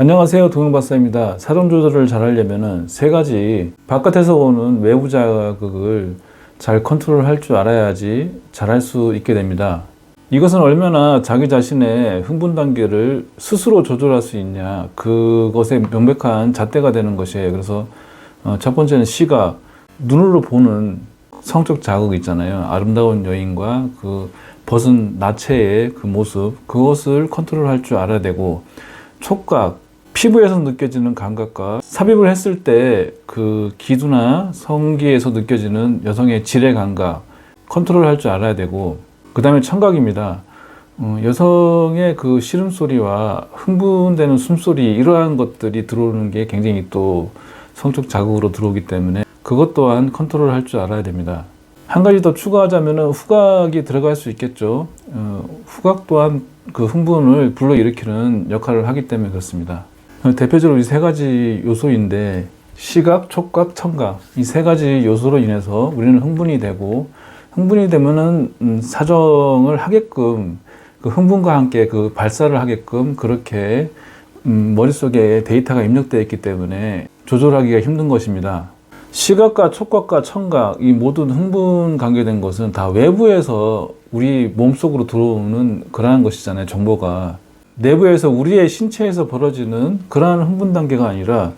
안녕하세요, 동영박사입니다. 사정 조절을 잘 하려면 세 가지 바깥에서 오는 외부 자극을 잘 컨트롤할 줄 알아야지 잘할 수 있게 됩니다. 이것은 얼마나 자기 자신의 흥분 단계를 스스로 조절할 수 있냐, 그것에 명백한 잣대가 되는 것이에요. 그래서 첫 번째는 시각, 눈으로 보는 성적 자극 있잖아요. 아름다운 여인과 그 벗은 나체의 그 모습, 그것을 컨트롤할 줄 알아야 되고, 촉각, 피부에서 느껴지는 감각과 삽입을 했을 때 그 기두나 성기에서 느껴지는 여성의 질의 감각, 컨트롤할 줄 알아야 되고, 그 다음에 청각입니다. 여성의 그 시름소리와 흥분되는 숨소리, 이러한 것들이 들어오는 게 굉장히 또 성적 자극으로 들어오기 때문에 그것 또한 컨트롤할 줄 알아야 됩니다. 한 가지 더 추가하자면 후각이 들어갈 수 있겠죠. 후각 또한 그 흥분을 불러일으키는 역할을 하기 때문에 그렇습니다. 대표적으로 이 세 가지 요소인데, 시각, 촉각, 청각, 이 세 가지 요소로 인해서 우리는 흥분이 되고, 흥분이 되면은 사정을 하게끔, 그 흥분과 함께 그 발사를 하게끔 그렇게 머릿속에 데이터가 입력되어 있기 때문에 조절하기가 힘든 것입니다. 시각과 촉각과 청각, 이 모든 흥분 관계된 것은 다 외부에서 우리 몸속으로 들어오는 그러한 것이잖아요. 정보가 내부에서 우리의 신체에서 벌어지는 그러한 흥분 단계가 아니라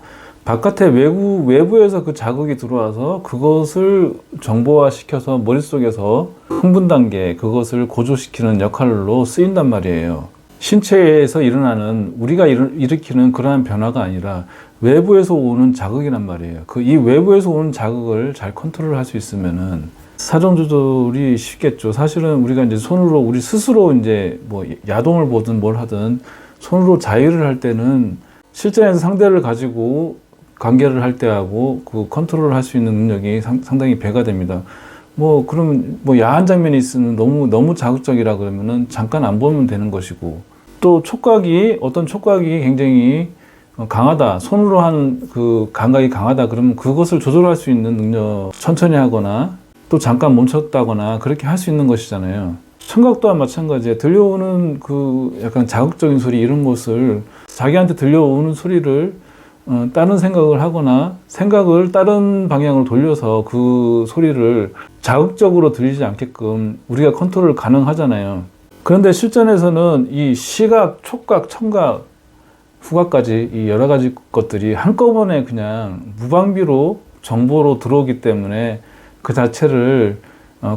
바깥에 외부에서 그 자극이 들어와서 그것을 정보화시켜서 머릿속에서 흥분 단계, 그것을 고조시키는 역할로 쓰인단 말이에요. 신체에서 일어나는, 우리가 일으키는 그러한 변화가 아니라 외부에서 오는 자극이란 말이에요. 이 외부에서 오는 자극을 잘 컨트롤할 수 있으면은 사정 조절이 쉽겠죠. 사실은 우리가 이제 손으로, 우리 스스로 이제 뭐 야동을 보든 뭘 하든 손으로 자위를 할 때는 실전에서 상대를 가지고 관계를 할 때하고 그 컨트롤을 할 수 있는 능력이 상당히 배가 됩니다. 그럼 야한 장면이 있으면 너무 자극적이라 그러면은 잠깐 안 보면 되는 것이고, 또 어떤 촉각이 굉장히 강하다, 손으로 한 그 감각이 강하다 그러면 그것을 조절할 수 있는 능력, 천천히 하거나 또 잠깐 멈췄다거나 그렇게 할 수 있는 것이잖아요. 청각 또한 마찬가지예요. 들려오는 그 약간 자극적인 소리, 이런 것을, 자기한테 들려오는 소리를 다른 생각을 하거나 생각을 다른 방향으로 돌려서 그 소리를 자극적으로 들리지 않게끔 우리가 컨트롤 가능하잖아요. 그런데 실전에서는 이 시각, 촉각, 청각, 후각까지 이 여러 가지 것들이 한꺼번에 그냥 무방비로 정보로 들어오기 때문에 그 자체를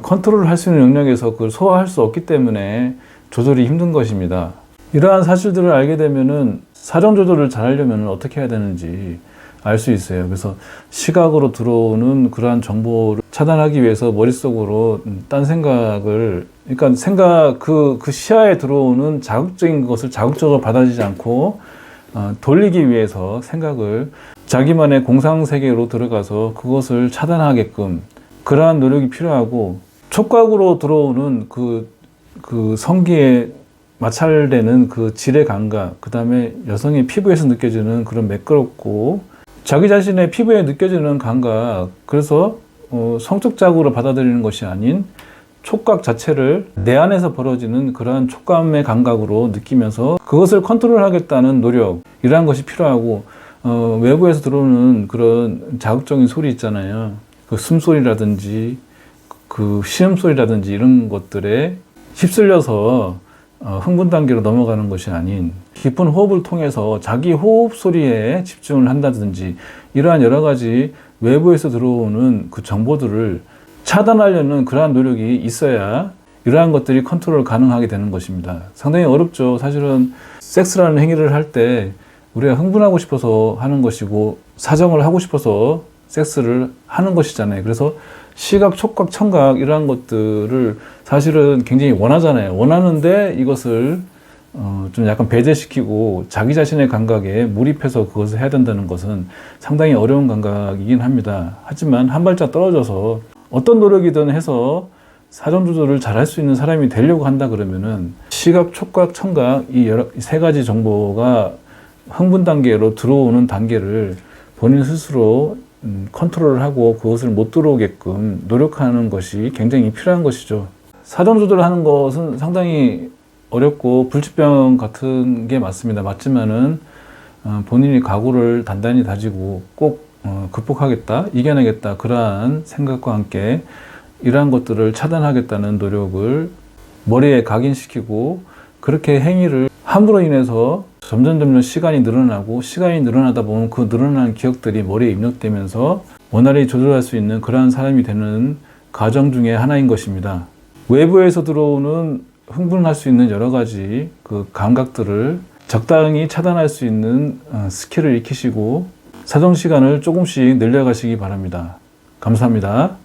컨트롤 할 수 있는 영역에서 그걸 소화할 수 없기 때문에 조절이 힘든 것입니다. 이러한 사실들을 알게 되면은 사정 조절을 잘 하려면 어떻게 해야 되는지 알 수 있어요. 그래서 시각으로 들어오는 그러한 정보를 차단하기 위해서 머릿속으로 딴 생각을, 그러니까 그 시야에 들어오는 자극적인 것을 자극적으로 받아들이지 않고 돌리기 위해서 생각을 자기만의 공상세계로 들어가서 그것을 차단하게끔 그러한 노력이 필요하고, 촉각으로 들어오는 그 성기에 마찰되는 그 질의 감각, 그 다음에 여성의 피부에서 느껴지는 그런 매끄럽고 자기 자신의 피부에 느껴지는 감각, 그래서 성적 자극으로 받아들이는 것이 아닌 촉각 자체를 내 안에서 벌어지는 그러한 촉감의 감각으로 느끼면서 그것을 컨트롤하겠다는 노력, 이러한 것이 필요하고, 외부에서 들어오는 그런 자극적인 소리 있잖아요. 그 숨소리라든지 그 시음소리라든지 이런 것들에 휩쓸려서 흥분 단계로 넘어가는 것이 아닌 깊은 호흡을 통해서 자기 호흡 소리에 집중을 한다든지, 이러한 여러 가지 외부에서 들어오는 그 정보들을 차단하려는 그러한 노력이 있어야 이러한 것들이 컨트롤 가능하게 되는 것입니다. 상당히 어렵죠. 사실은 섹스라는 행위를 할 때 우리가 흥분하고 싶어서 하는 것이고 사정을 하고 싶어서 섹스를 하는 것이잖아요. 그래서 시각, 촉각, 청각, 이러한 것들을 사실은 굉장히 원하잖아요. 원하는데 이것을 좀 약간 배제시키고 자기 자신의 감각에 몰입해서 그것을 해야 된다는 것은 상당히 어려운 감각이긴 합니다. 하지만 한 발짝 떨어져서 어떤 노력이든 해서 사정 조절을 잘 할 수 있는 사람이 되려고 한다 그러면은 시각, 촉각, 청각, 이 세 가지 정보가 흥분 단계로 들어오는 단계를 본인 스스로 컨트롤을 하고 그것을 못 들어오게끔 노력하는 것이 굉장히 필요한 것이죠. 사정 조절을 하는 것은 상당히 어렵고 불치병 같은 게 맞습니다. 맞지만은 본인이 각오를 단단히 다지고 꼭 극복하겠다, 이겨내겠다 그러한 생각과 함께 이러한 것들을 차단하겠다는 노력을 머리에 각인시키고 그렇게 행위를 함으로 인해서 점점 시간이 늘어나고 시간이 늘어나다 보면 그 늘어난 기억들이 머리에 입력되면서 원활히 조절할 수 있는 그러한 사람이 되는 과정 중에 하나인 것입니다. 외부에서 들어오는 흥분할 수 있는 여러 가지 그 감각들을 적당히 차단할 수 있는 스킬을 익히시고 사정 시간을 조금씩 늘려가시기 바랍니다. 감사합니다.